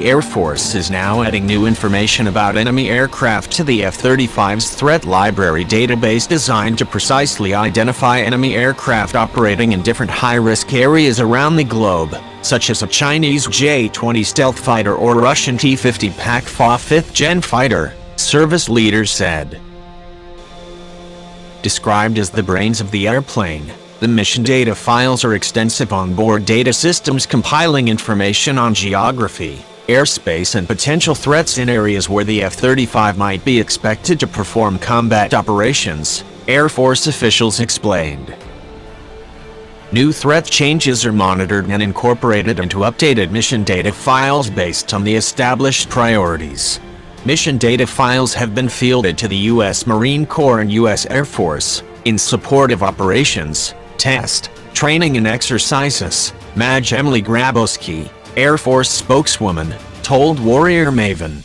The Air Force is now adding new information about enemy aircraft to the F-35's threat library database designed to precisely identify enemy aircraft operating in different high-risk areas around the globe, such as a Chinese J-20 stealth fighter or Russian T-50 PAK-4 5th-gen fighter, service leaders said. Described as the brains of the airplane, the mission data files are extensive onboard data systems compiling information on geography, airspace and potential threats in areas where the F-35 might be expected to perform combat operations, Air Force officials explained. New threat changes are monitored and incorporated into updated mission data files based on the established priorities. Mission data files have been fielded to the U.S. Marine Corps and U.S. Air Force in support of operations, test, training and exercises, Maj Emily Grabowski, Air Force spokeswoman, told Warrior Maven.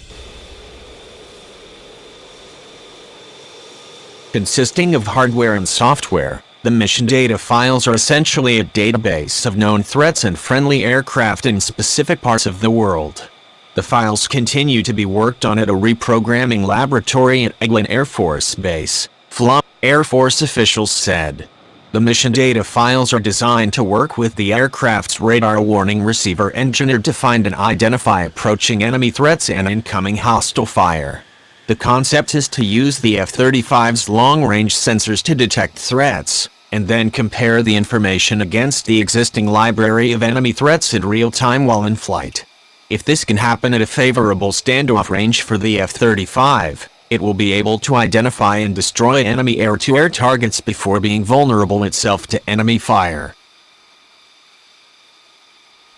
Consisting of hardware and software, the mission data files are essentially a database of known threats and friendly aircraft in specific parts of the world. The files continue to be worked on at a reprogramming laboratory at Eglin Air Force Base, Flom, Air Force officials said. The mission data files are designed to work with the aircraft's radar warning receiver engineered to find and identify approaching enemy threats and incoming hostile fire. The concept is to use the F-35's long-range sensors to detect threats, and then compare the information against the existing library of enemy threats in real time while in flight. If this can happen at a favorable standoff range for the F-35, it will be able to identify and destroy enemy air-to-air targets before being vulnerable itself to enemy fire.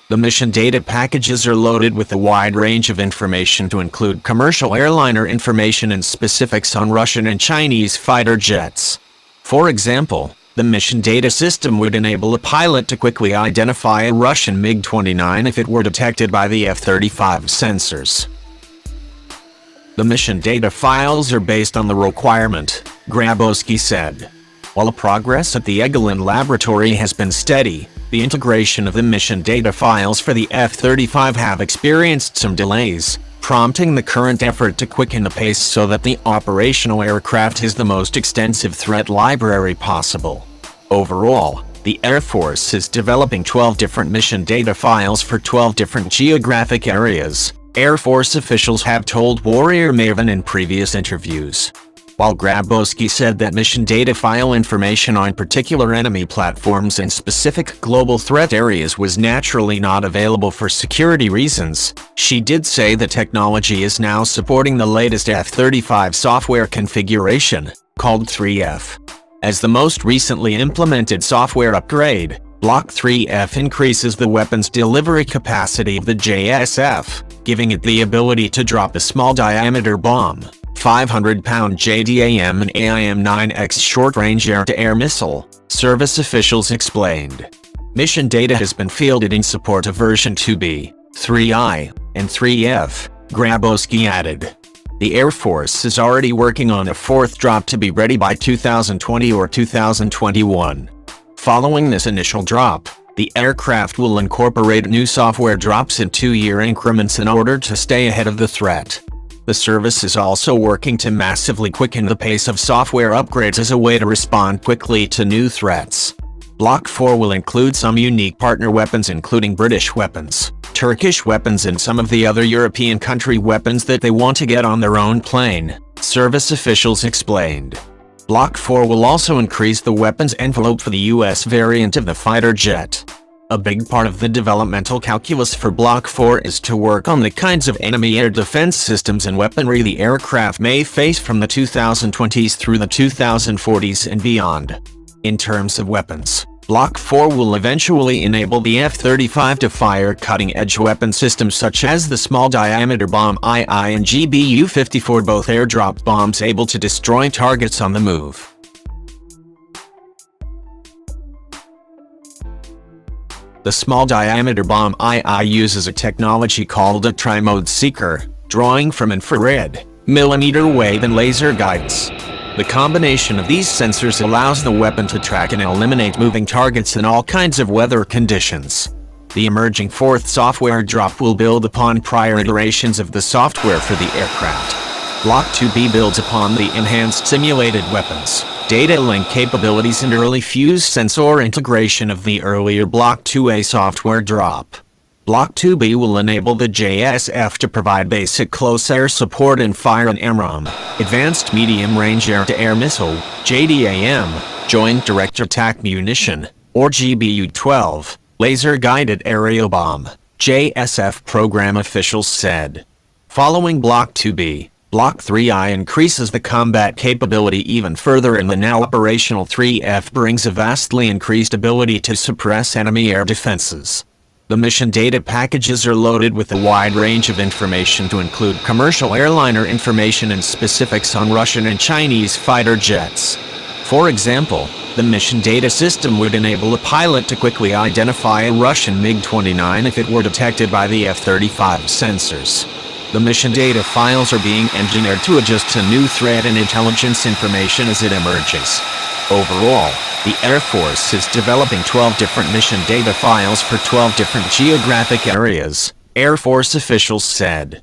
The mission data packages are loaded with a wide range of information to include commercial airliner information and specifics on Russian and Chinese fighter jets. For example, the mission data system would enable a pilot to quickly identify a Russian MiG-29 if it were detected by the F-35 sensors. The mission data files are based on the requirement, Grabowski said. While progress at the Eglin laboratory has been steady, the integration of the mission data files for the F-35 have experienced some delays, prompting the current effort to quicken the pace so that the operational aircraft has the most extensive threat library possible. Overall, the Air Force is developing 12 different mission data files for 12 different geographic areas, Air Force officials have told Warrior Maven in previous interviews. While Grabowski said that mission data file information on particular enemy platforms and specific global threat areas was naturally not available for security reasons, she did say the technology is now supporting the latest F-35 software configuration, called 3F. As the most recently implemented software upgrade, Block 3F increases the weapon's delivery capacity of the JSF, giving it the ability to drop a small-diameter bomb, 500-pound JDAM and AIM-9X short-range air-to-air missile, service officials explained. Mission data has been fielded in support of version 2B, 3I, and 3F, Grabowski added. The Air Force is already working on a fourth drop to be ready by 2020 or 2021. Following this initial drop, the aircraft will incorporate new software drops in 2-year increments in order to stay ahead of the threat. The service is also working to massively quicken the pace of software upgrades as a way to respond quickly to new threats. Block 4 will include some unique partner weapons including British weapons, Turkish weapons and some of the other European country weapons that they want to get on their own plane, service officials explained. Block 4 will also increase the weapons envelope for the U.S. variant of the fighter jet. A big part of the developmental calculus for Block 4 is to work on the kinds of enemy air defense systems and weaponry the aircraft may face from the 2020s through the 2040s and beyond. In terms of weapons, Block 4 will eventually enable the F-35 to fire cutting-edge weapon systems such as the small-diameter bomb II and GBU-54, both airdrop bombs able to destroy targets on the move. The small-diameter bomb II uses a technology called a tri-mode seeker, drawing from infrared, millimeter wave and laser guidance. The combination of these sensors allows the weapon to track and eliminate moving targets in all kinds of weather conditions. The emerging fourth software drop will build upon prior iterations of the software for the aircraft. Block 2B builds upon the enhanced simulated weapons, data link capabilities and early fuse sensor integration of the earlier Block 2A software drop. Block 2B will enable the JSF to provide basic close air support and fire an AMRAAM, Advanced Medium Range Air-to-Air Missile, JDAM, Joint Direct Attack Munition, or GBU-12, Laser Guided Aerial Bomb, JSF program officials said. Following Block 2B, Block 3I increases the combat capability even further, and the now operational 3F brings a vastly increased ability to suppress enemy air defenses. The mission data packages are loaded with a wide range of information to include commercial airliner information and specifics on Russian and Chinese fighter jets. For example, the mission data system would enable a pilot to quickly identify a Russian MiG-29 if it were detected by the F-35 sensors. The mission data files are being engineered to adjust to new threat and intelligence information as it emerges. Overall, the Air Force is developing 12 different mission data files for 12 different geographic areas, Air Force officials said.